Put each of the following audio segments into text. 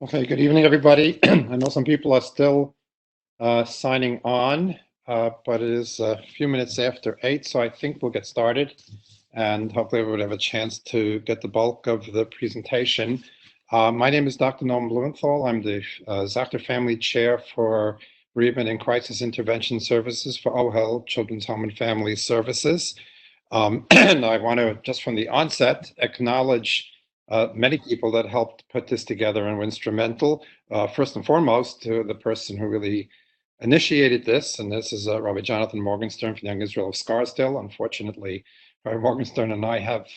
Okay, good evening, everybody. I know some people are still signing on, but it is a few minutes after 8, so I think we'll get started, and hopefully everyone will have a chance to get the bulk of the presentation. My name is Dr. Norman Blumenthal. I'm the Zachter Family Chair for Bereavement and Crisis Intervention Services for Ohel Children's Home and Family Services. And I want to, just from the onset, acknowledge many people that helped put this together and were instrumental. First and foremost, to the person who really initiated this, and this is Rabbi Jonathan Morgenstern from Young Israel of Scarsdale. Unfortunately, Rabbi Morgenstern and I have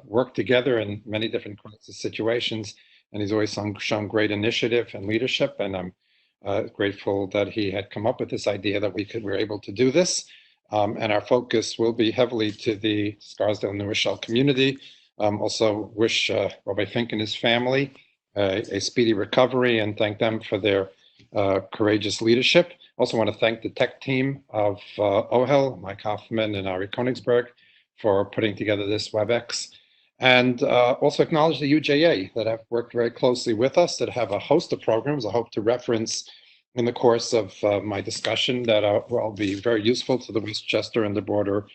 worked together in many different crisis situations, and he's always shown great initiative and leadership, and I'm grateful that he had come up with this idea that we were able to do this. And our focus will be heavily to the Scarsdale New Rochelle community. Also wish Rabbi Fink and his family a speedy recovery and thank them for their courageous leadership. Also want to thank the tech team of Ohel, Mike Hoffman and Ari Konigsberg for putting together this WebEx. And also acknowledge the UJA that have worked very closely with us, that have a host of programs I hope to reference in the course of my discussion that will be very useful to the Westchester and the broader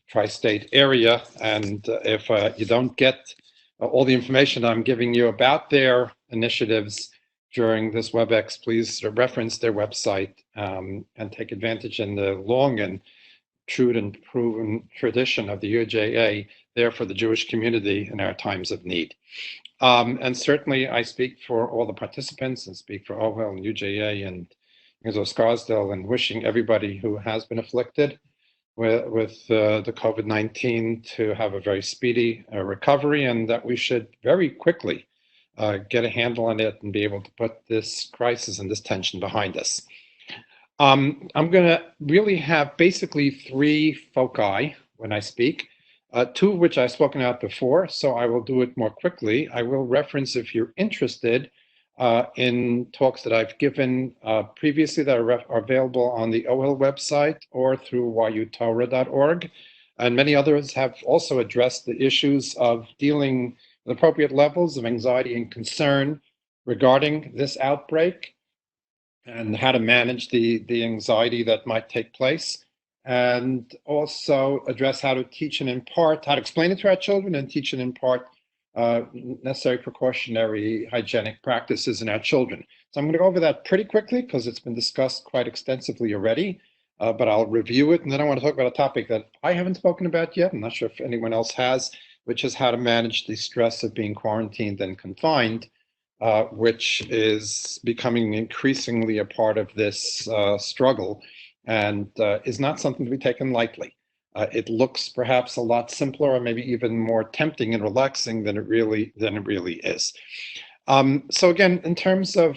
tri-state area. And if you don't get all the information I'm giving you about their initiatives during this WebEx, please reference their website and take advantage in the long and true and proven tradition of the UJA there for the Jewish community in our times of need. And certainly I speak for all the participants and speak for Ohel and UJA and Israel Scarsdale and wishing everybody who has been afflicted with the COVID-19 to have a very speedy recovery, and that we should very quickly get a handle on it and be able to put this crisis and this tension behind us. I'm going to really have basically three foci when I speak. Two of which I've spoken about before, so I will do it more quickly. I will reference, if you're interested, in talks that I've given previously that are available on the OHEL website or through yutorah.org. And many others have also addressed the issues of dealing with appropriate levels of anxiety and concern regarding this outbreak and how to manage the anxiety that might take place, and also address how to teach and impart, how to explain it to our children and teach and impart necessary precautionary hygienic practices in our children. So I'm going to go over that pretty quickly because it's been discussed quite extensively already, but I'll review it. And then I want to talk about a topic that I haven't spoken about yet. I'm not sure if anyone else has, which is how to manage the stress of being quarantined and confined, which is becoming increasingly a part of this struggle and is not something to be taken lightly. It looks perhaps a lot simpler or maybe even more tempting and relaxing than it really is. So again, in terms of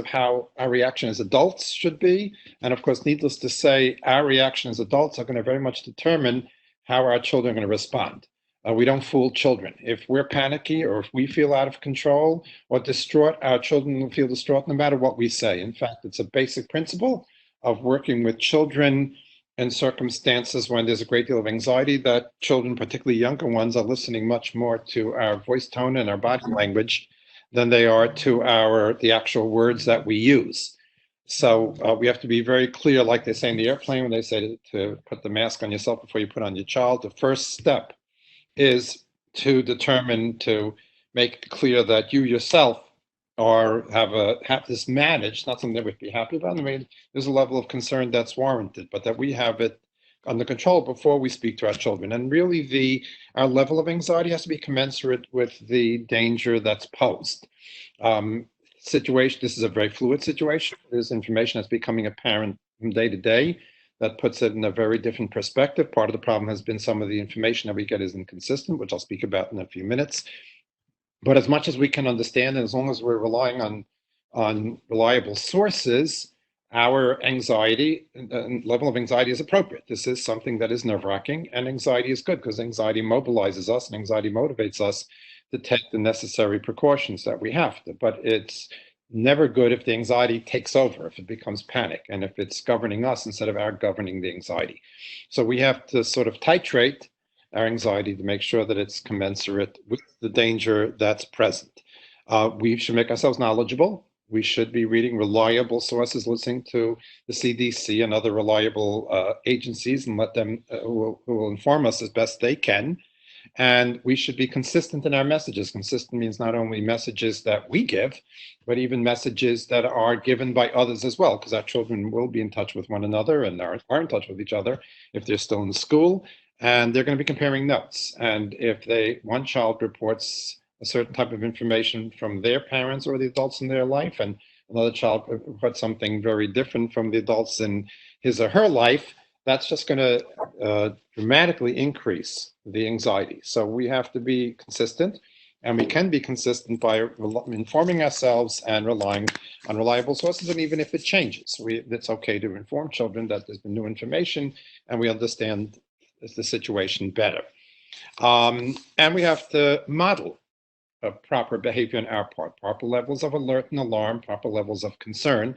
how our reaction as adults should be, and of course, needless to say, our reaction as adults are going to very much determine how our children are going to respond. We don't fool children. If we're panicky or if we feel out of control or distraught, our children will feel distraught no matter what we say. In fact, it's a basic principle of working with children in circumstances when there's a great deal of anxiety that children, particularly younger ones, are listening much more to our voice tone and our body language than they are to the actual words that we use. So we have to be very clear, like they say in the airplane when they say to put the mask on yourself before you put on your child. The first step is to determine, to make it clear that you yourself have this managed, not something that we'd be happy about. I mean, there's a level of concern that's warranted, but that we have it under control before we speak to our children. And really, our level of anxiety has to be commensurate with the danger that's posed. This is a very fluid situation. There's information that's becoming apparent from day to day that puts it in a very different perspective. Part of the problem has been some of the information that we get is inconsistent, which I'll speak about in a few minutes. But as much as we can understand, and as long as we're relying on reliable sources, our anxiety level of anxiety is appropriate. This is something that is nerve-wracking, and anxiety is good because anxiety mobilizes us and anxiety motivates us to take the necessary precautions that we have to. But it's never good if the anxiety takes over, if it becomes panic, and if it's governing us instead of our governing the anxiety. So we have to sort of titrate our anxiety to make sure that it's commensurate with the danger that's present. We should make ourselves knowledgeable. We should be reading reliable sources, listening to the CDC and other reliable agencies, and let them who will inform us as best they can. And we should be consistent in our messages. Consistent means not only messages that we give, but even messages that are given by others as well, because our children will be in touch with one another and are in touch with each other if they're still in school. And they're going to be comparing notes. And if one child reports a certain type of information from their parents or the adults in their life, and another child reports something very different from the adults in his or her life, that's just going to dramatically increase the anxiety. So we have to be consistent, and we can be consistent by informing ourselves and relying on reliable sources. And even if it changes, it's okay to inform children that there's been new information and we understand the situation better. And we have to model proper behavior on our part, proper levels of alert and alarm, proper levels of concern.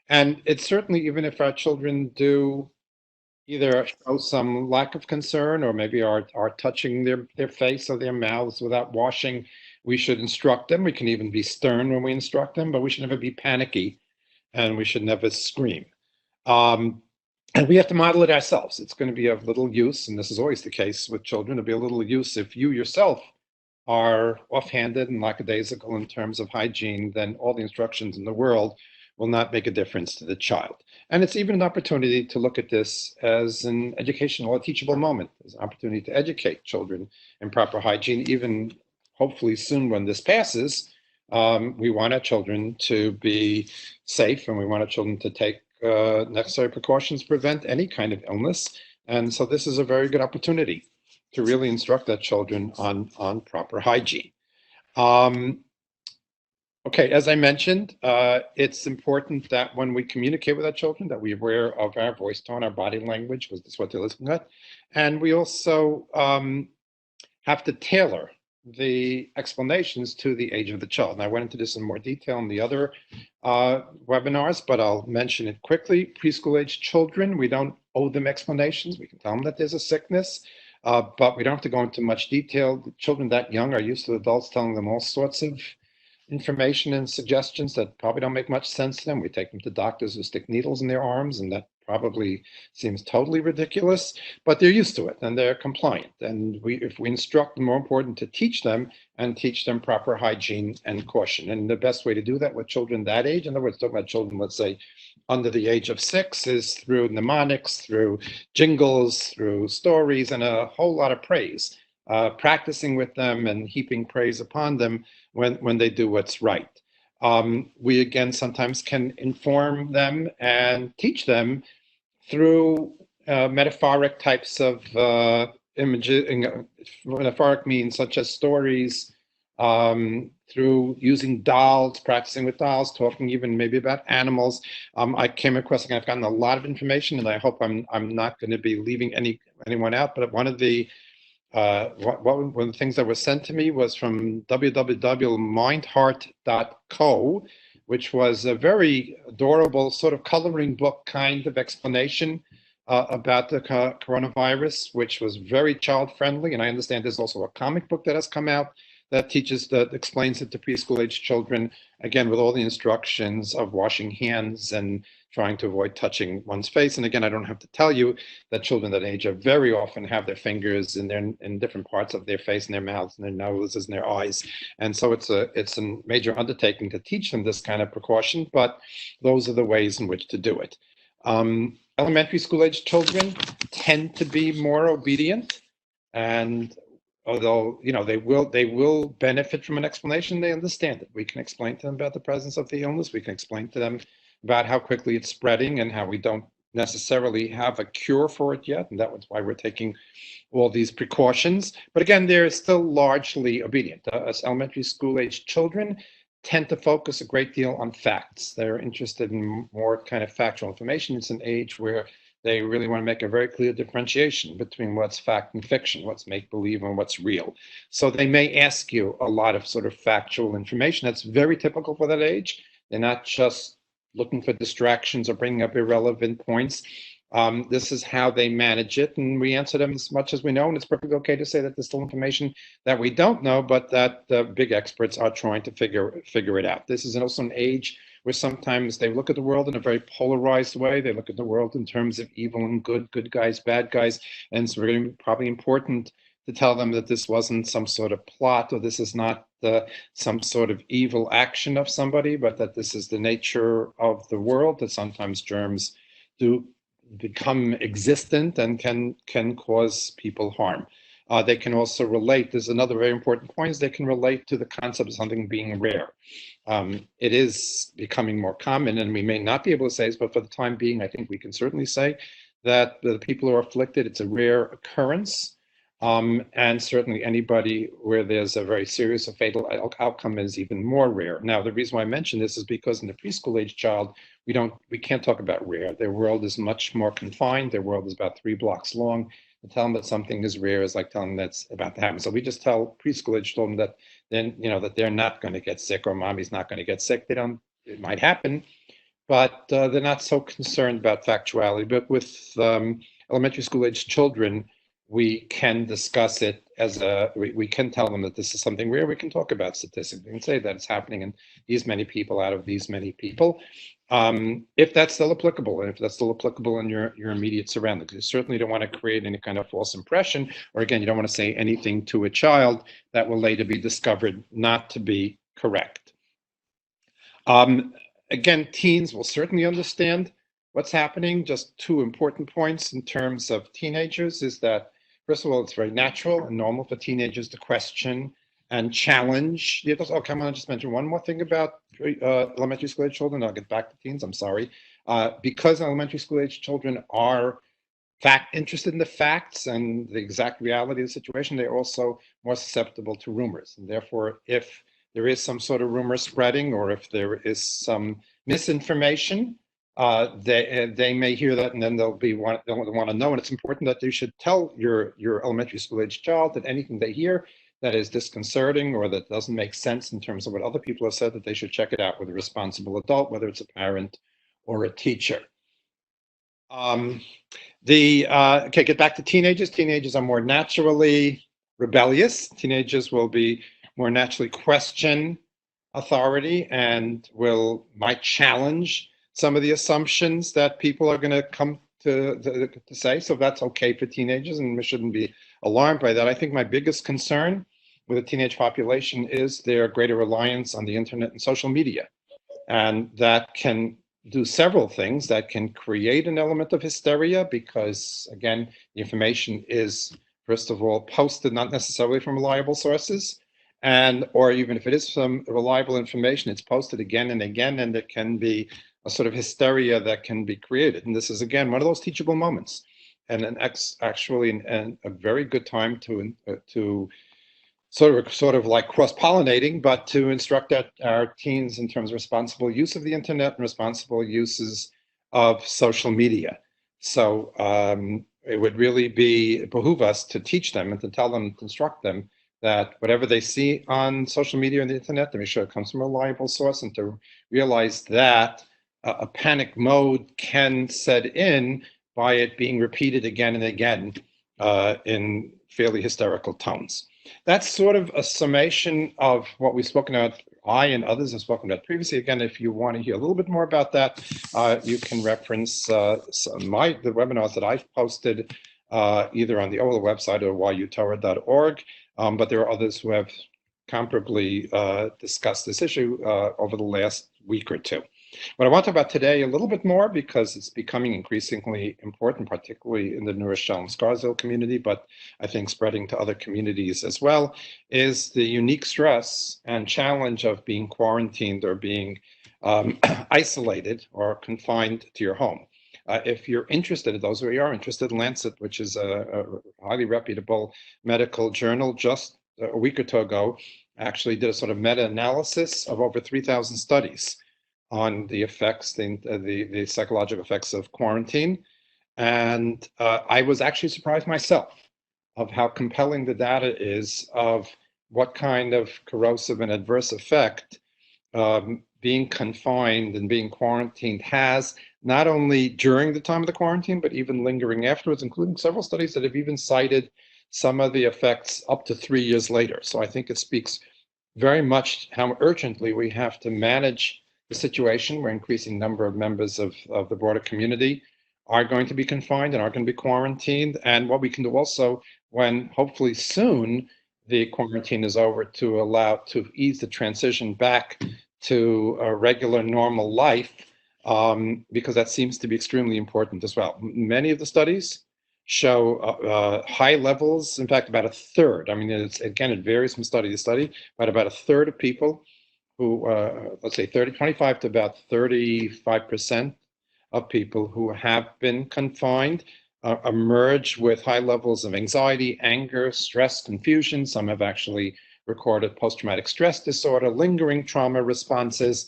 And it's certainly, even if our children do either show some lack of concern or maybe are touching their face or their mouths without washing, we should instruct them. We can even be stern when we instruct them, but we should never be panicky and we should never scream. And we have to model it ourselves. It's going to be of little use, and this is always the case with children, it'll be a little use if you yourself are offhanded and lackadaisical in terms of hygiene, then all the instructions in the world will not make a difference to the child. And it's even an opportunity to look at this as an educational or teachable moment, as an opportunity to educate children in proper hygiene, even hopefully soon when this passes. We want our children to be safe, and we want our children to take necessary precautions to prevent any kind of illness. And so this is a very good opportunity to really instruct our children on proper hygiene. Okay, as I mentioned, it's important that when we communicate with our children, that we're aware of our voice tone, our body language, because that's what they're listening at. And we also have to tailor the explanations to the age of the child. And I went into this in more detail in the other webinars, but I'll mention it quickly. Preschool-age children, we don't owe them explanations. We can tell them that there's a sickness, but we don't have to go into much detail. The children that young are used to adults telling them all sorts of information and suggestions that probably don't make much sense to them. We take them to doctors who stick needles in their arms, and that probably seems totally ridiculous, but they're used to it and they're compliant. And if we instruct them, more important to teach them and teach them proper hygiene and caution. And the best way to do that with children that age, in other words, talking about children, let's say, under the age of 6, is through mnemonics, through jingles, through stories, and a whole lot of praise. Practicing with them and heaping praise upon them when they do what's right. We again sometimes can inform them and teach them through metaphoric types of images. Metaphoric means such as stories, through using dolls, practicing with dolls, talking even maybe about animals. I came across, I've gotten a lot of information, and I hope I'm not going to be leaving anyone out. But one of the one of the things that was sent to me was from www.mindheart.co, which was a very adorable sort of coloring book kind of explanation about the coronavirus, which was very child friendly. And I understand there's also a comic book that has come out that explains it to preschool age children, again, with all the instructions of washing hands and trying to avoid touching one's face. And again, I don't have to tell you that children that age are very often have their fingers in different parts of their face and their mouths and their noses and their eyes. And so it's a major undertaking to teach them this kind of precaution, but those are the ways in which to do it. Elementary school age children tend to be more obedient, and although they will benefit from an explanation, they understand it. We can explain to them about the presence of the illness. We can explain to them about how quickly it's spreading and how we don't necessarily have a cure for it yet, and that's why we're taking all these precautions. But again, they're still largely obedient. As elementary school age children tend to focus a great deal on facts. They're interested in more kind of factual information. It's an age where they really want to make a very clear differentiation between what's fact and fiction, what's make-believe and what's real. So they may ask you a lot of sort of factual information. That's very typical for that age. They're not just looking for distractions or bringing up irrelevant points. This is how they manage it, and we answer them as much as we know. And it's perfectly okay to say that there's still information that we don't know, but that the big experts are trying to figure it out. This is also an age where sometimes they look at the world in a very polarized way. They look at the world in terms of evil and good guys, bad guys, and it's really probably important to tell them that this wasn't some sort of plot, or this is not some sort of evil action of somebody, but that this is the nature of the world, that sometimes germs do become existent and can cause people harm. They can also relate. There's another very important point: is they can relate to the concept of something being rare. It is becoming more common, and we may not be able to say this, but for the time being, I think we can certainly say that the people who are afflicted, it's a rare occurrence. And certainly anybody where there's a very serious or fatal outcome is even more rare. Now, the reason why I mention this is because in the preschool age child, we can't talk about rare. Their world is much more confined. Their world is about 3 blocks long. To tell them that something is rare is like telling them that's about to happen. So we just tell preschool age children that then that they're not going to get sick, or mommy's not going to get sick. They don't. It might happen, but they're not so concerned about factuality. But with elementary school age children, we can discuss it we can tell them that this is something rare. We can talk about statistics. We can say that it's happening in these many people out of these many people. If that's still applicable, and if that's still applicable in your immediate surroundings. You certainly don't want to create any kind of false impression, or again, you don't want to say anything to a child that will later be discovered not to be correct. Again, teens will certainly understand what's happening. Just 2 important points in terms of teenagers is that, first of all, it's very natural and normal for teenagers to question and challenge the adults. Oh, come on, just mention one more thing about elementary school age children. I'll get back to teens, I'm sorry. Because elementary school age children are interested in the facts and the exact reality of the situation, they're also more susceptible to rumors. And therefore, if there is some sort of rumor spreading, or if there is some misinformation, they may hear that, and then they'll want to know. And it's important that you should tell your elementary school age child that anything they hear that is disconcerting or that doesn't make sense in terms of what other people have said, that they should check it out with a responsible adult, whether it's a parent or a teacher. Okay, get back to teenagers. Teenagers are more naturally rebellious. Teenagers will be more naturally question authority and might challenge some of the assumptions that people are going to come to say. So that's okay for teenagers, and we shouldn't be alarmed by that. I think my biggest concern with the teenage population is their greater reliance on the internet and social media. And that can do several things. That can create an element of hysteria because, again, the information is, first of all, posted not necessarily from reliable sources, or even if it is some reliable information, it's posted again and again, and there can be a sort of hysteria that can be created. And this is, again, one of those teachable moments, and actually a very good time to sort of like cross-pollinating, but to instruct our teens in terms of responsible use of the internet and responsible uses of social media. So it would really behoove us to teach them and to tell them, to instruct them that whatever they see on social media and the internet, to make sure it comes from a reliable source, and to realize that a panic mode can set in by it being repeated again and again in fairly hysterical tones. That's sort of a summation of what we've spoken about. I and others have spoken about previously. Again, if you want to hear a little bit more about that, you can reference the webinars that I've posted either on the Ohel website or yutorah.org. But there are others who have comparably discussed this issue over the last week or two. What I want to talk about today a little bit more, because it's becoming increasingly important, particularly in the New Rochelle and Scarsdale community, but I think spreading to other communities as well, is the unique stress and challenge of being quarantined or being isolated or confined to your home. If you're interested, those of you are interested, Lancet, which is a highly reputable medical journal, just a week or two ago, actually did a sort of meta-analysis of over 3,000 studies on the effects, the psychological effects of quarantine. And I was actually surprised myself of how compelling the data is of what kind of corrosive and adverse effect being confined and being quarantined has, not only during the time of the quarantine, but even lingering afterwards, including several studies that have even cited some of the effects up to 3 years later. So I think it speaks very much how urgently we have to manage the situation where increasing number of members of the broader community are going to be confined and are going to be quarantined, and what we can do also when hopefully soon the quarantine is over to allow to ease the transition back to a regular normal life, because that seems to be extremely important as well. Many of the studies show high levels, in fact, about a third. I mean, again, it varies from study to study, but about a third of people who, let's say 25 to about 35% of people who have been confined emerge with high levels of anxiety, anger, stress, confusion. Some have actually recorded post-traumatic stress disorder, lingering trauma responses.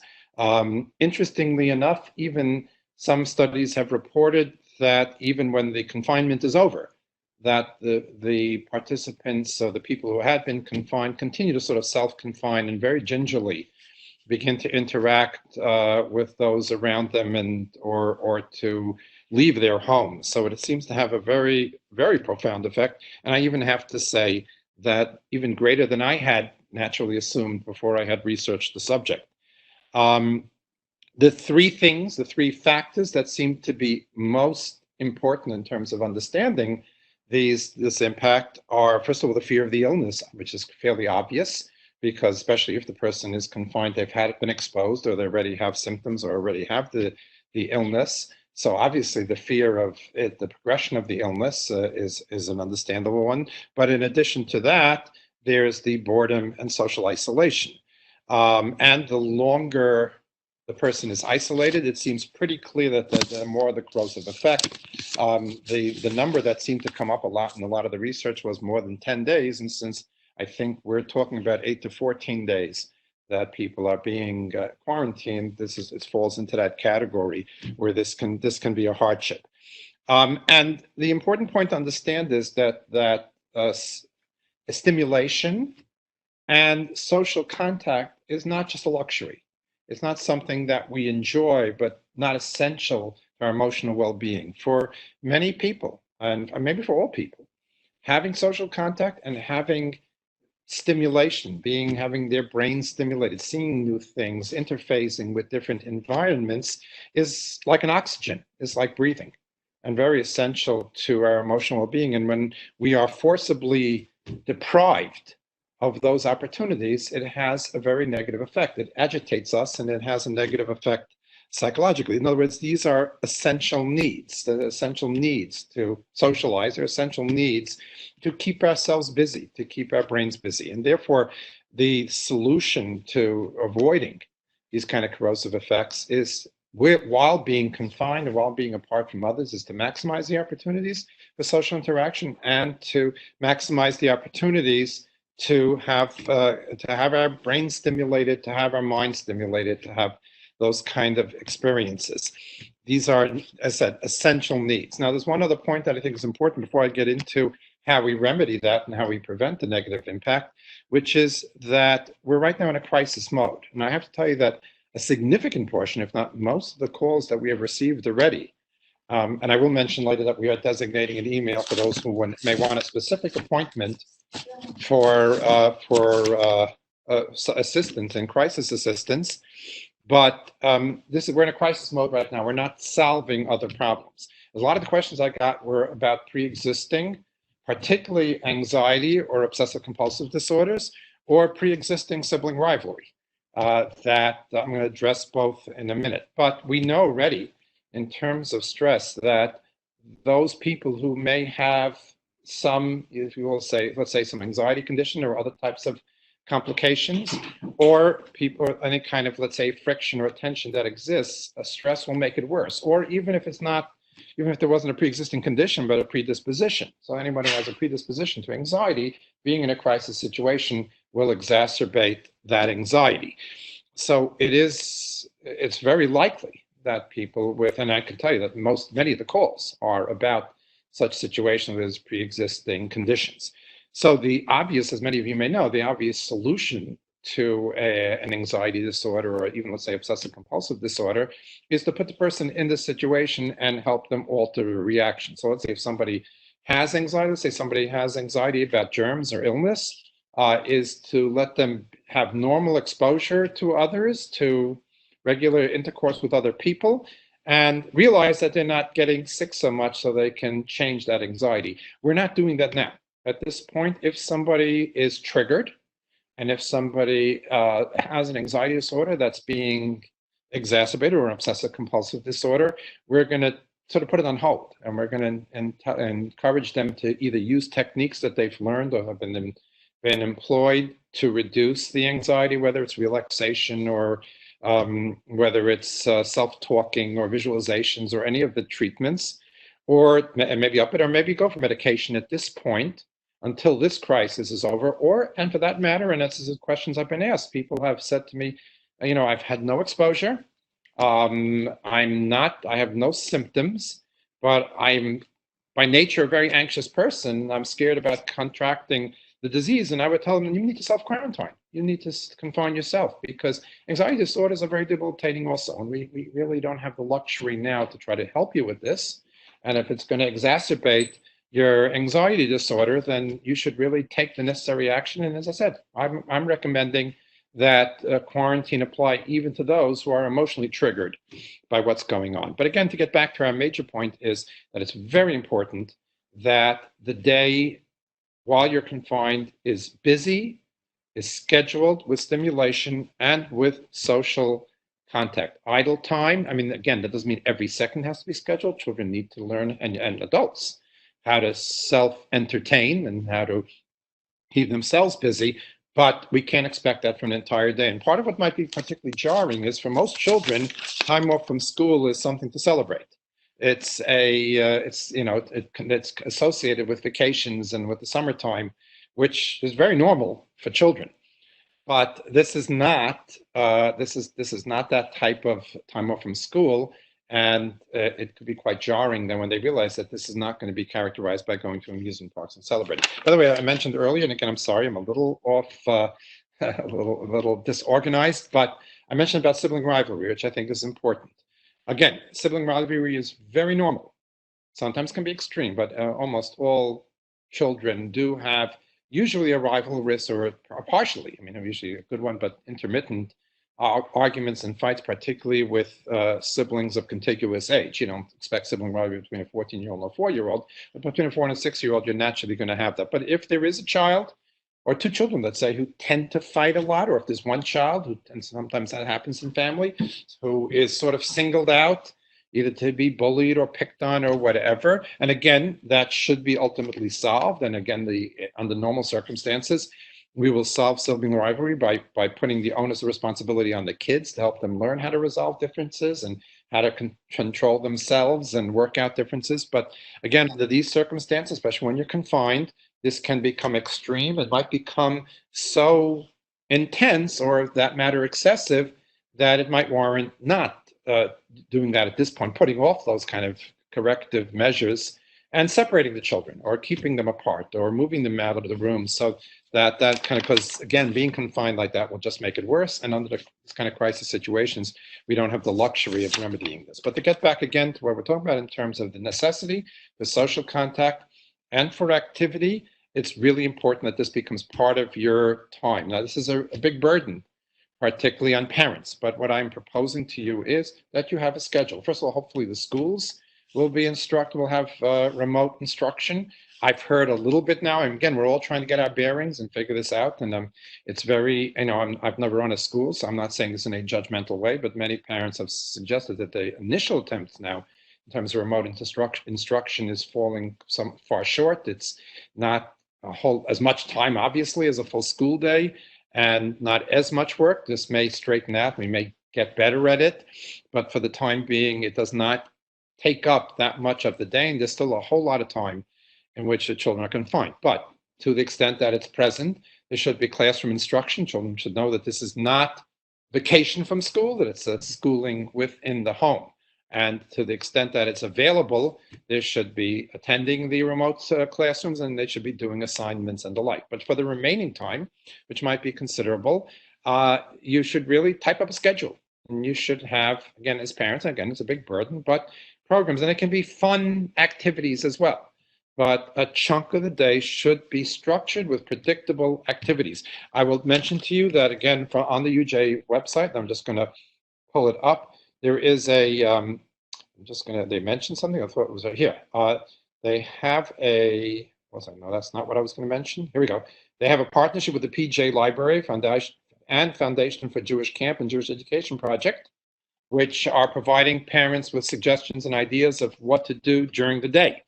Interestingly enough, even some studies have reported that even when the confinement is over, that the participants, so the people who had been confined, continue to sort of self-confine and very gingerly begin to interact with those around them and or to leave their homes. So it seems to have a very, very profound effect. And I even have to say that even greater than I had naturally assumed before I had researched the subject. The three factors that seem to be most important in terms of understanding this impact are, first of all, the fear of the illness, which is fairly obvious, because especially if the person is confined, they've been exposed, or they already have symptoms, or already have the illness. So obviously the fear of it, the progression of the illness is an understandable one. But in addition to that, there's the boredom and social isolation. And the longer the person is isolated, it seems pretty clear that the more the corrosive effect. The number that seemed to come up a lot in a lot of the research was more than 10 days. And since I think we're talking about 8 to 14 days that people are being quarantined, it falls into that category where this can be a hardship. And the important point to understand is that stimulation and social contact is not just a luxury. It's not something that we enjoy, but not essential to our emotional well-being. For many people, and maybe for all people, having social contact and having stimulation, having their brain stimulated, seeing new things, interfacing with different environments is like an oxygen, it's like breathing, and very essential to our emotional well-being. And when we are forcibly deprived of those opportunities, it has a very negative effect. It agitates us, and it has a negative effect psychologically. In other words, these are essential needs, the essential needs to socialize, or essential needs to keep ourselves busy, to keep our brains busy. And therefore, the solution to avoiding these kind of corrosive effects is, while being confined and while being apart from others, is to maximize the opportunities for social interaction and to maximize the opportunities to have our brain stimulated, to have our mind stimulated, to have those kind of experiences. These are, as I said, essential needs. Now, there's one other point that I think is important before I get into how we remedy that and how we prevent the negative impact, which is that we're right now in a crisis mode. And I have to tell you that a significant portion, if not most, of the calls that we have received already, and I will mention later that we are designating an email for those who may want a specific appointment for assistance and crisis assistance. But we're in a crisis mode right now. We're not solving other problems. A lot of the questions I got were about pre-existing, particularly anxiety or obsessive compulsive disorders, or pre-existing sibling rivalry, that I'm going to address both in a minute. But we know already, in terms of stress, that those people who may have some, if you will say, let's say some anxiety condition or other types of complications, or people, any kind of, let's say, friction or tension that exists, stress will make it worse. Or even if there wasn't a pre-existing condition, but a predisposition. So anyone who has a predisposition to anxiety, being in a crisis situation will exacerbate that anxiety. So it's very likely that people with, and I can tell you that many of the calls are about such situations as pre-existing conditions. So the obvious, as many of you may know, the obvious solution to an anxiety disorder, or even, let's say, obsessive compulsive disorder, is to put the person in the situation and help them alter the reaction. So let's say if somebody has anxiety, let's say somebody has anxiety about germs or illness, is to let them have normal exposure to others, to regular intercourse with other people, and realize that they're not getting sick so much so they can change that anxiety. We're not doing that now. At this point, if somebody is triggered, and if somebody has an anxiety disorder that's being exacerbated, or an obsessive compulsive disorder, we're going to sort of put it on hold, and we're going to encourage them to either use techniques that they've learned or have been employed to reduce the anxiety, whether it's relaxation or whether it's self-talking or visualizations or any of the treatments, or maybe up it, or maybe go for medication at this point until this crisis is over. Or, and for that matter, and this is the questions I've been asked, people have said to me, I've had no exposure. I have no symptoms, but I'm by nature a very anxious person. I'm scared about contracting the disease. And I would tell them, you need to self-quarantine. You need to confine yourself, because anxiety disorders are very debilitating also. And we really don't have the luxury now to try to help you with this. And if it's going to exacerbate your anxiety disorder, then you should really take the necessary action. And as I said, I'm recommending that quarantine apply even to those who are emotionally triggered by what's going on. But again, to get back to our major point, is that it's very important that the day while you're confined is busy, is scheduled with stimulation and with social contact. Idle time, I mean, again, that doesn't mean every second has to be scheduled. Children need to learn, and adults, how to self-entertain and how to keep themselves busy, but we can't expect that for an entire day. And part of what might be particularly jarring is, for most children, time off from school is something to celebrate. It's associated with vacations and with the summertime, which is very normal for children. But this is not that type of time off from school. And it could be quite jarring then when they realize that this is not going to be characterized by going to amusement parks and celebrating. By the way, I mentioned earlier, and again, I'm sorry, I'm a little off, a little disorganized, but I mentioned about sibling rivalry, which I think is important. Again, sibling rivalry is very normal. Sometimes can be extreme, but almost all children do have usually a rival risk, or partially, I mean, usually a good one, but intermittent arguments and fights, particularly with siblings of contiguous age. You don't expect sibling rivalry between a 14-year-old and a 4-year-old, but between a 4 and a 6-year-old, you're naturally going to have that. But if there is a child or two children, let's say, who tend to fight a lot, or if there's one child who, and sometimes that happens in family, who is sort of singled out, either to be bullied or picked on or whatever. And again, that should be ultimately solved. And again, under normal circumstances, we will solve sibling rivalry by putting the onus of responsibility on the kids to help them learn how to resolve differences and how to control themselves and work out differences. But again, under these circumstances, especially when you're confined, this can become extreme. It might become so intense, or for that matter, excessive, that it might warrant not doing that at this point, putting off those kind of corrective measures and separating the children, or keeping them apart, or moving them out of the room, so that kind of, because again, being confined like that will just make it worse. And under this kind of crisis situations, we don't have the luxury of remedying this. But to get back again to what we're talking about in terms of the necessity, the social contact, and for activity, it's really important that this becomes part of your time. Now, this is a big burden, particularly on parents. But what I'm proposing to you is that you have a schedule. First of all, hopefully the schools will have remote instruction. I've heard a little bit now, and again, we're all trying to get our bearings and figure this out. And it's very, I've never run a school, so I'm not saying this in a judgmental way, but many parents have suggested that the initial attempts now in terms of remote instruction is falling far short. It's not as much time, obviously, as a full school day, and not as much work. This may straighten out. We may get better at it, but for the time being, it does not take up that much of the day, and there's still a whole lot of time in which the children are confined. But to the extent that it's present, there should be classroom instruction. Children should know that this is not vacation from school, that it's a schooling within the home. And to the extent that it's available, there should be attending the remote classrooms, and they should be doing assignments and the like. But for the remaining time, which might be considerable, you should really type up a schedule. And you should have, again, as parents, again, it's a big burden, but programs, and it can be fun activities as well. But a chunk of the day should be structured with predictable activities. I will mention to you that, again, on the UJ website, I'm just going to pull it up. There is I'm just going to, they mentioned something. I thought it was here. They have no, that's not what I was going to mention. Here we go. They have a partnership with the PJ Library Foundation and Foundation for Jewish Camp and Jewish Education Project, which are providing parents with suggestions and ideas of what to do during the day.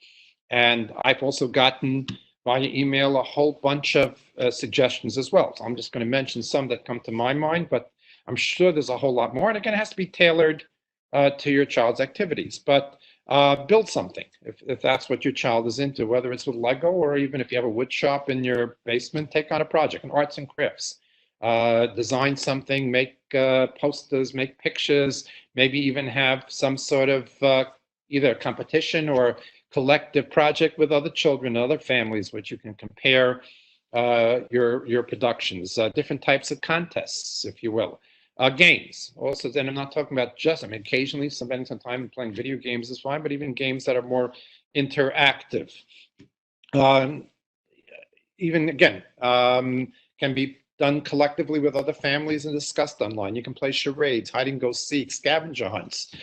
And I've also gotten via email a whole bunch of suggestions as well. So I'm just going to mention some that come to my mind, but I'm sure there's a whole lot more. And again, it has to be tailored to your child's activities. But build something if that's what your child is into, whether it's with Lego or even if you have a wood shop in your basement, take on a project, an arts and crafts. Design something, make posters, make pictures, maybe even have some sort of either competition or collective project with other children, other families, which you can compare your productions, different types of contests, if you will. Games also, then I'm not talking about just, I mean, occasionally spending some time playing video games is fine, but even games that are more interactive. Even again, can be done collectively with other families and discussed online. You can play charades, hide and go seek, scavenger hunts,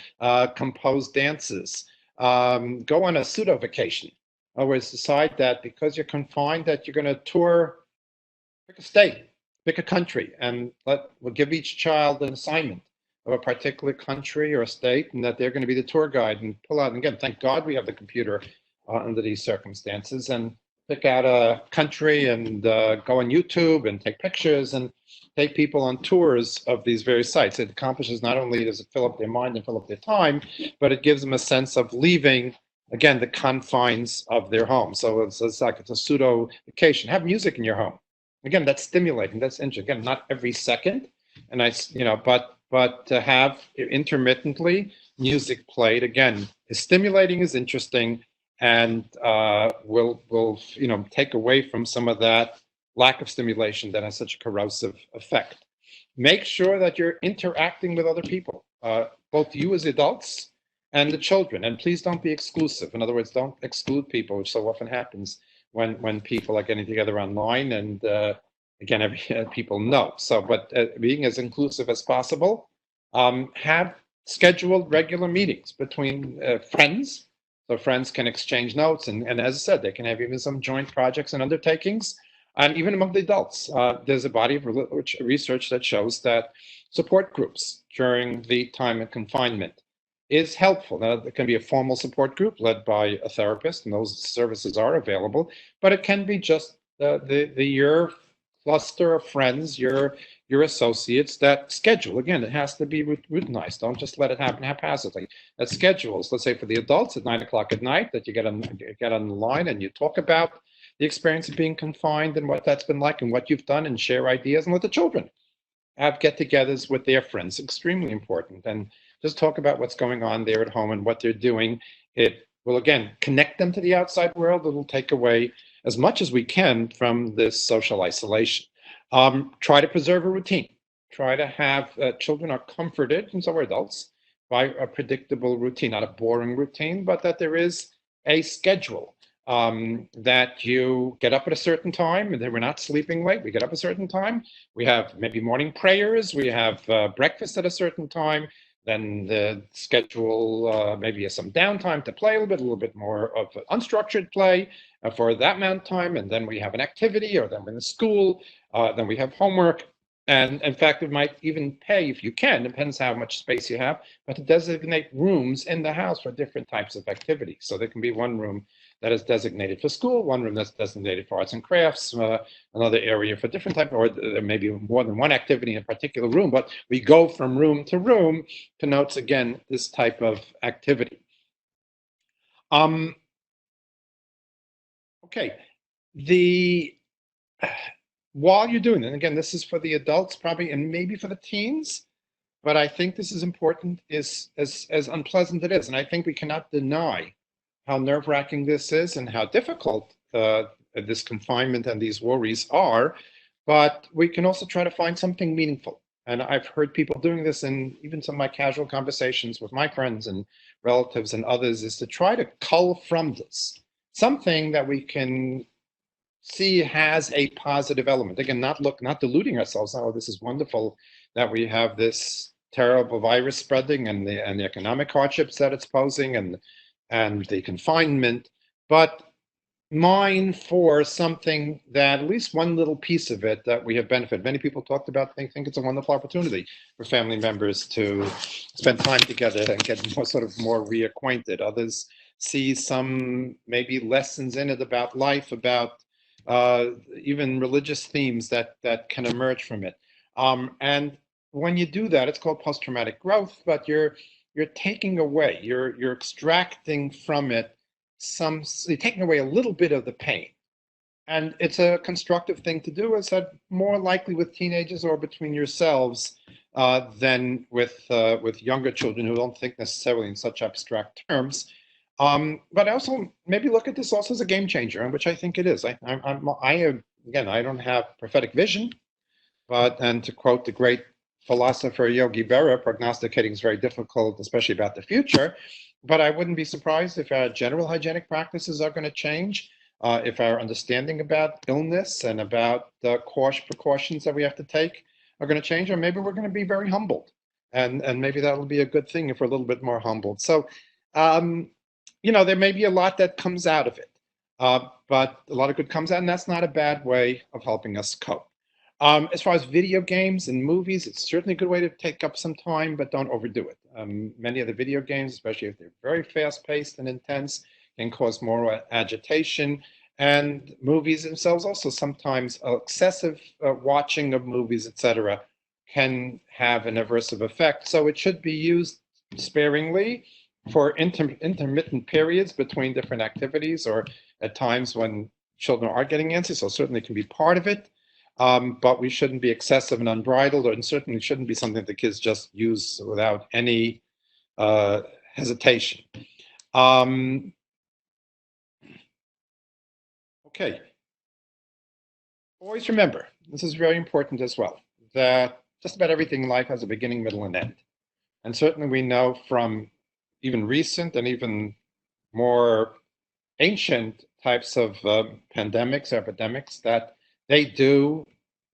compose dances, go on a pseudo vacation. In other words, decide that because you're confined that you're going to tour, pick a state, pick a country, and we'll give each child an assignment of a particular country or a state, and that they're going to be the tour guide and pull out. And again, thank God we have the computer under these circumstances, and pick out a country and go on YouTube and take pictures and take people on tours of these various sites. It accomplishes not only does it fill up their mind and fill up their time, but it gives them a sense of leaving, again, the confines of their home. So it's like it's a pseudo vacation. Have music in your home. Again, that's stimulating. That's interesting. Again, not every second, and but to have intermittently music played, again, is stimulating, is interesting, and will take away from some of that lack of stimulation that has such a corrosive effect. Make sure that you're interacting with other people, both you as adults and the children, and please don't be exclusive. In other words, don't exclude people, which so often happens when people are getting together online, and again, people know. So, but being as inclusive as possible, have scheduled regular meetings between friends, so friends can exchange notes, and as I said, they can have even some joint projects and undertakings. And even among the adults, there's a body of research that shows that support groups during the time of confinement is helpful. Now, it can be a formal support group led by a therapist, and those services are available, but it can be just your cluster of friends, your associates that schedule. Again, it has to be routinized. Don't just let it happen haphazardly. That schedules, let's say for the adults at 9 o'clock at night, that you get on the line and you talk about the experience of being confined and what that's been like and what you've done, and share ideas, and let the children have get-togethers with their friends. Extremely important. And just talk about what's going on there at home and what they're doing. It will, again, connect them to the outside world. It'll take away as much as we can from this social isolation. Try to preserve a routine. Try to have children are comforted, and so are adults, by a predictable routine, not a boring routine, but that there is a schedule. That you get up at a certain time, and then we're not sleeping late. We get up a certain time. We have maybe morning prayers. We have breakfast at a certain time. Then the schedule maybe some downtime to play a little bit more of unstructured play for that amount of time. And then we have an activity, or then we're in school. Then we have homework. And in fact, it might even pay, if you can, depends how much space you have, but to designate rooms in the house for different types of activities. So there can be one room that is designated for school, one room that's designated for arts and crafts, another area for different type, or there may be more than one activity in a particular room, but we go from room to room to notes, again, this type of activity. Okay, while you're doing it, again, this is for the adults probably, and maybe for the teens, but I think this is important, is as unpleasant it is, and I think we cannot deny how nerve-wracking this is and how difficult this confinement and these worries are. but we can also try to find something meaningful. And I've heard people doing this in even some of my casual conversations with my friends and relatives and others, is to try to cull from this something that we can see has a positive element. Again, not deluding ourselves. Oh, this is wonderful that we have this terrible virus spreading and the economic hardships that it's posing and the confinement, but mine for something that at least one little piece of it that we have benefited. Many people talked about, they think it's a wonderful opportunity for family members to spend time together and get more reacquainted. Others see some maybe lessons in it about life, about uh, even religious themes that can emerge from it. And when you do that, it's called post-traumatic growth, but you're taking away, you're extracting from it you're taking away a little bit of the pain. And it's a constructive thing to do. As said, more likely with teenagers or between yourselves than with younger children who don't think necessarily in such abstract terms. But I also maybe look at this also as a game changer, which I think it is. Again, I don't have prophetic vision, and to quote the great philosopher Yogi Berra, prognosticating is very difficult, especially about the future. But I wouldn't be surprised if our general hygienic practices are going to change, if our understanding about illness and about the precautions that we have to take are going to change, or maybe we're going to be very humbled. And maybe that'll be a good thing if we're a little bit more humbled. So, um, there may be a lot that comes out of it, but a lot of good comes out, and that's not a bad way of helping us cope. As far as video games and movies, it's certainly a good way to take up some time, but don't overdo it. Many of the video games, especially if they're very fast-paced and intense, can cause more agitation. And movies themselves also sometimes excessive watching of movies, etc., can have an aversive effect. So it should be used sparingly for intermittent periods between different activities or at times when children are getting antsy. So certainly can be part of it. But we shouldn't be excessive and unbridled, and certainly shouldn't be something that kids just use without any hesitation. Okay. Always remember, this is very important as well, that just about everything in life has a beginning, middle, and end. And certainly we know from even recent and even more ancient types of pandemics, epidemics, that they do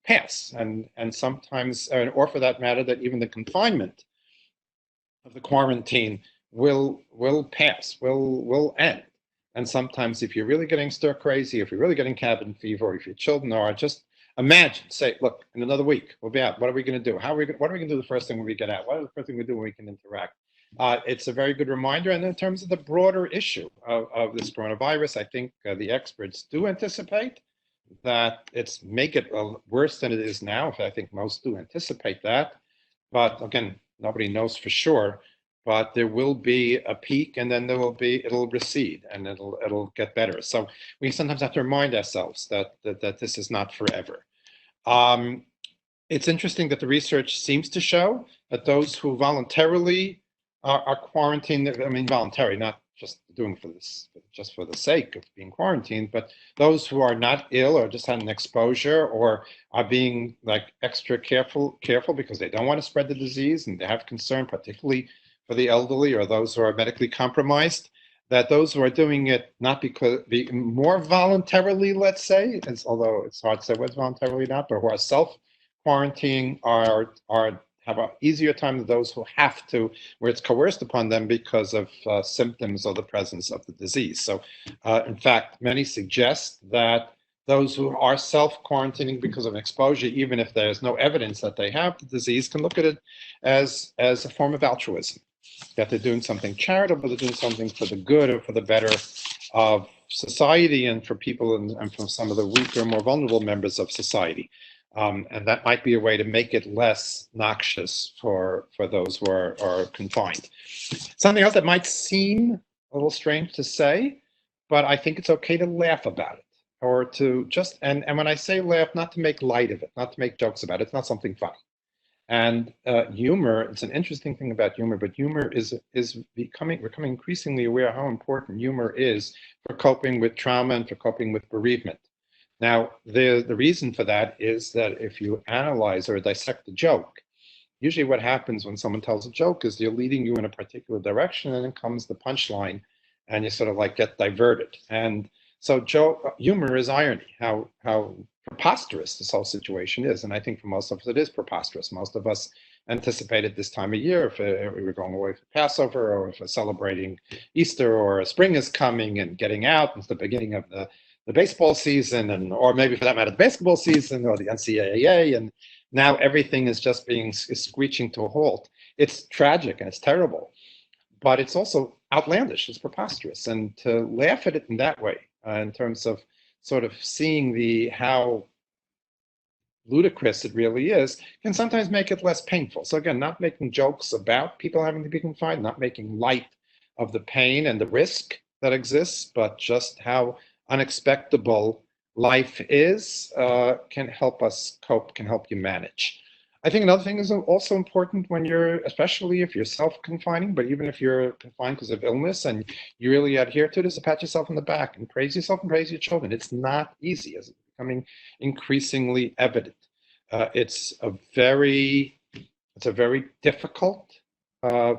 pass, and sometimes, or for that matter, that even the confinement of the quarantine will pass, will end. And sometimes, if you're really getting stir crazy, if you're really getting cabin fever, or if your children are, just imagine, say, look, in another week we'll be out. What are we going to do? What are we going to do the first thing when we get out? What are the first thing we do when we can interact? It's a very good reminder. And in terms of the broader issue of this coronavirus, I think the experts do anticipate that it's make it worse than it is now. I think most do anticipate that. But again, nobody knows for sure. But there will be a peak, and then it'll recede, and it'll get better. So we sometimes have to remind ourselves that this is not forever. Um, it's interesting that the research seems to show that those who voluntarily are quarantined, I mean, voluntary, not just doing for this, just for the sake of being quarantined, but those who are not ill or just had an exposure or are being like extra careful because they don't want to spread the disease and they have concern, particularly for the elderly or those who are medically compromised, that those who are doing it not because more voluntarily, let's say, although it's hard to say what's voluntarily not, but who are self-quarantining have an easier time than those who have to, where it's coerced upon them because of symptoms or the presence of the disease. So, in fact, many suggest that those who are self-quarantining because of exposure, even if there's no evidence that they have the disease, can look at it as a form of altruism, that they're doing something charitable, they're doing something for the good or for the better of society and for people and for some of the weaker, more vulnerable members of society. And that might be a way to make it less noxious for those who are confined. Something else that might seem a little strange to say, but I think it's okay to laugh about it, or to just, and when I say laugh, not to make light of it, not to make jokes about it. It's not something funny. And humor, it's an interesting thing about humor, but humor is becoming increasingly aware how important humor is for coping with trauma and for coping with bereavement. Now, the reason for that is that if you analyze or dissect the joke, usually what happens when someone tells a joke is they're leading you in a particular direction, and then comes the punchline, and you sort of like get diverted. And so humor is irony, how preposterous this whole situation is. And I think for most of us, it is preposterous. Most of us anticipated this time of year, if we were going away for Passover, or if we're celebrating Easter, or spring is coming and getting out. It's the beginning of the baseball season, and or maybe for that matter, the basketball season or the NCAA, and now everything is just being is screeching to a halt. It's tragic and it's terrible, but it's also outlandish. It's preposterous, and to laugh at it in that way, in terms of sort of seeing the how ludicrous it really is, can sometimes make it less painful. So again, not making jokes about people having to be confined, not making light of the pain and the risk that exists, but just how unexpectable life is, can help us cope, can help you manage. I think another thing is also important when you're, especially if you're self-confining, but even if you're confined because of illness and you really adhere to it, is to pat yourself on the back and praise yourself and praise your children. It's not easy, as it's becoming increasingly evident. It's a very difficult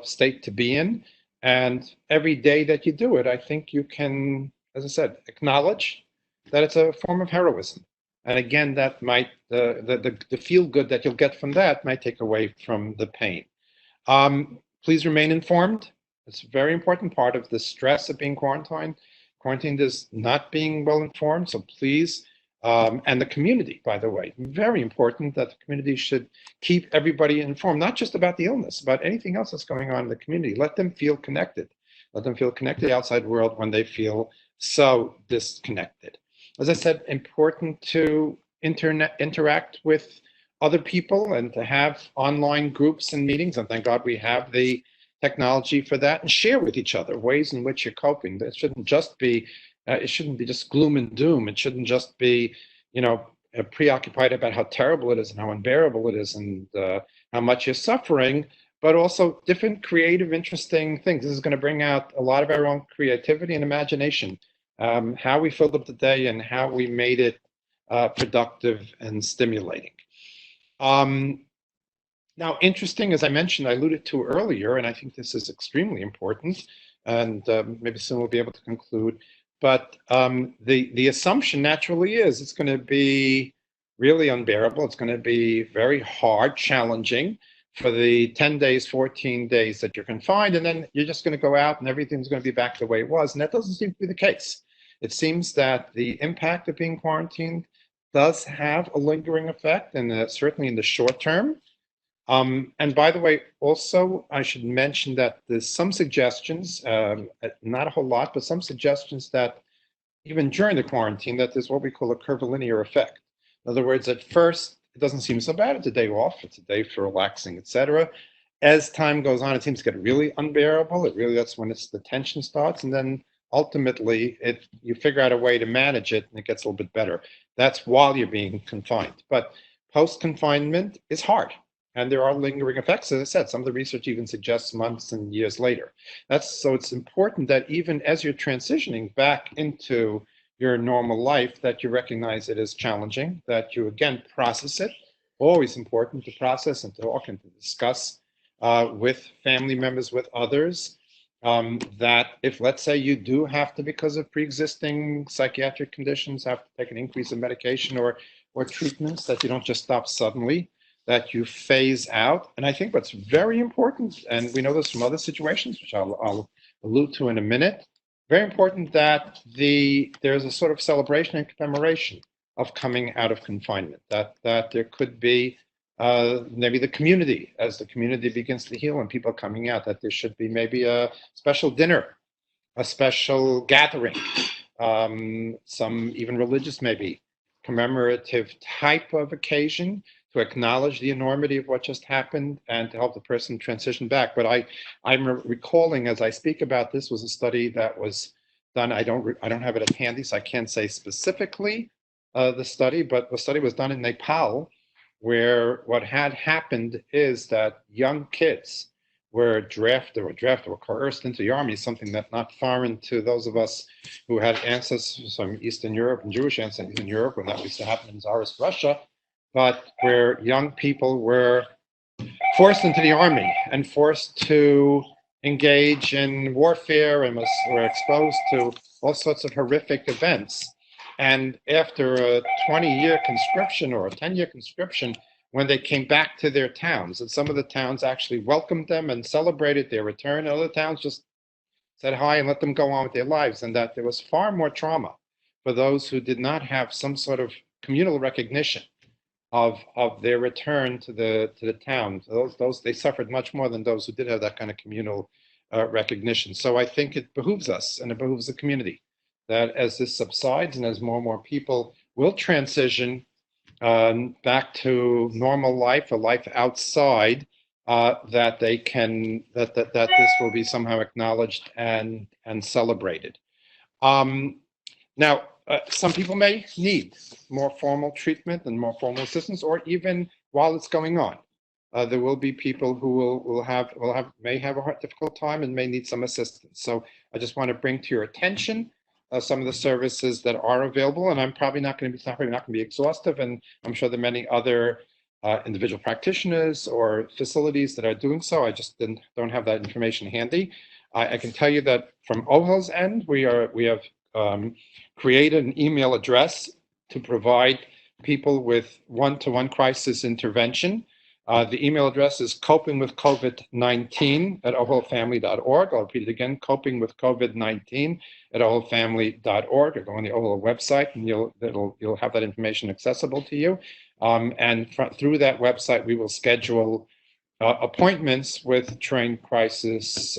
state to be in, and every day that you do it, I think you can, as I said, acknowledge that it's a form of heroism. And again, that might the feel good that you'll get from that might take away from the pain. Please remain informed. It's a very important part of the stress of being quarantined. Quarantined is not being well informed, so please, and the community, by the way, very important that the community should keep everybody informed, not just about the illness, about anything else that's going on in the community. Let them feel connected. Let them feel connected to the outside world when they feel so disconnected. As I said, important to interact with other people and to have online groups and meetings. And thank God we have the technology for that, and share with each other ways in which you're coping. It shouldn't just be just gloom and doom. It shouldn't just be, preoccupied about how terrible it is and how unbearable it is, and how much you're suffering, but also different creative, interesting things. This is going to bring out a lot of our own creativity and imagination, how we filled up the day and how we made it productive and stimulating. Now, interesting, as I mentioned, I alluded to earlier, and I think this is extremely important, and maybe soon we'll be able to conclude. But the assumption naturally is it's going to be really unbearable. It's going to be very hard, challenging for the 10 days, 14 days that you're confined, and then you're just going to go out and everything's going to be back the way it was. And that doesn't seem to be the case. It seems that the impact of being quarantined does have a lingering effect, and certainly in the short term. And by the way, also, I should mention that there's some suggestions, not a whole lot, but some suggestions that even during the quarantine, that there's what we call a curvilinear effect. In other words, at first, it doesn't seem so bad. It's a day off. It's a day for relaxing, etc. As time goes on, it seems to get really unbearable. That's when the tension starts. And then ultimately, you figure out a way to manage it, and it gets a little bit better. That's while you're being confined. But post-confinement is hard. And there are lingering effects. As I said, some of the research even suggests months and years later. So it's important that even as you're transitioning back into your normal life, that you recognize it as challenging, that you again process it. Always important to process and talk and to discuss with family members, with others. That if, let's say, you do have to, because of pre-existing psychiatric conditions, have to take an increase in medication or treatments, that you don't just stop suddenly, that you phase out. And I think what's very important, and we know this from other situations, which I'll allude to in a minute, very important that there's a sort of celebration and commemoration of coming out of confinement, that there could be maybe the community, as the community begins to heal and people coming out, that there should be maybe a special dinner, a special gathering, some even religious, maybe commemorative type of occasion, to acknowledge the enormity of what just happened and to help the person transition back. But I'm recalling, as I speak about this, was a study that was done. I don't have it at handy, so I can't say specifically the study, but the study was done in Nepal, where what had happened is that young kids were drafted or coerced into the army, something that's not foreign to those of us who had ancestors from Eastern Europe and Jewish ancestors in Europe, when that used to happen in Tsarist Russia, but where young people were forced into the army and forced to engage in warfare and were exposed to all sorts of horrific events. And after a 20-year conscription or a 10-year conscription, when they came back to their towns, and some of the towns actually welcomed them and celebrated their return, and other towns just said hi and let them go on with their lives, and that there was far more trauma for those who did not have some sort of communal recognition of their return to the town. Those they suffered much more than those who did have that kind of communal recognition. So I think it behooves us and it behooves the community that as this subsides and as more and more people will transition back to normal life, a life outside, that they can that this will be somehow acknowledged and celebrated. Now, some people may need more formal treatment and more formal assistance, or even while it's going on. There will be people who may have a difficult time and may need some assistance. So I just want to bring to your attention some of the services that are available, and I'm probably not going to be exhaustive, and I'm sure there are many other individual practitioners or facilities that are doing so. I just don't have that information handy. I can tell you that from Ohel's end, we have created an email address to provide people with one-to-one crisis intervention. The email address is copingwithcovid19@ohelfamily.org. I'll repeat it again, copingwithcovid19@ohelfamily.org. Or go on the Ohel website, and you'll have that information accessible to you. And through that website, we will schedule appointments with trained crisis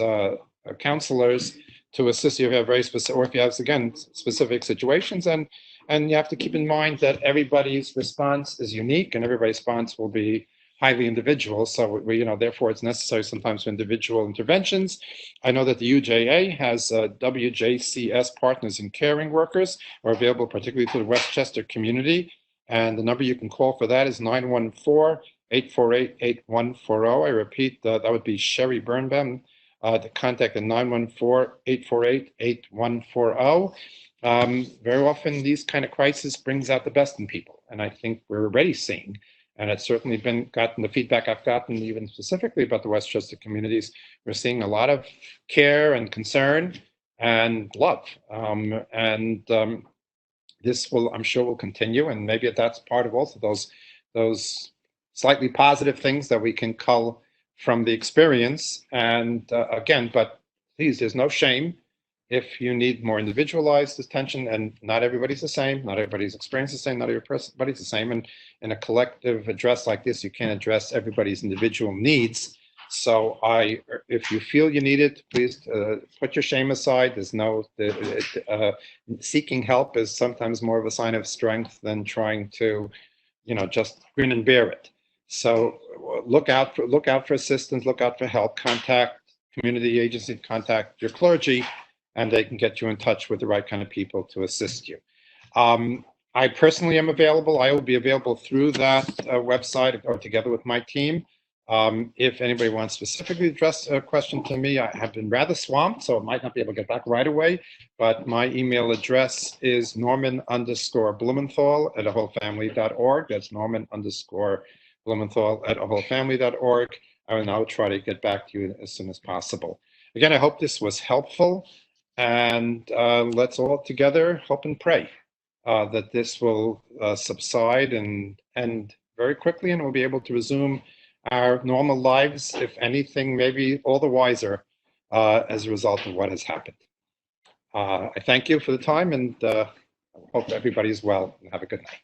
counselors to assist you if you have very specific, or if you have, again, specific situations. And you have to keep in mind that everybody's response is unique and everybody's response will be highly individual. So therefore it's necessary sometimes for individual interventions. I know that the UJA has WJCS Partners in Caring Workers are available particularly to the Westchester community. And the number you can call for that is 914-848-8140. I repeat, that would be Sherry Birnbaum. The contact at 914-848-8140. Very often these kind of crises brings out the best in people. And I think we're already seeing, and it's certainly gotten the feedback I've gotten even specifically about the Westchester communities, we're seeing a lot of care and concern and love. This will, I'm sure, will continue, and maybe that's part of also those slightly positive things that we can cull from the experience. And again, but please, there's no shame if you need more individualized attention, and not everybody's the same, not everybody's experience is the same, not everybody's the same. And in a collective address like this, you can't address everybody's individual needs. So if you feel you need it, please put your shame aside. There's seeking help is sometimes more of a sign of strength than trying to, just grin and bear it. So look out for assistance, look out for help, contact community agency, contact your clergy, and they can get you in touch with the right kind of people to assist you. I personally am available. I will be available through that website or together with my team. If anybody wants specifically to address a question to me, I have been rather swamped, so I might not be able to get back right away, but my email address is norman_Blumenthal@ohelfamily.org. That's norman_Blumenthal@ohelfamily.org. And I'll try to get back to you as soon as possible. Again, I hope this was helpful, and let's all together hope and pray that this will subside and end very quickly, and we'll be able to resume our normal lives, if anything, maybe all the wiser as a result of what has happened. I thank you for the time, and hope everybody's well, and have a good night.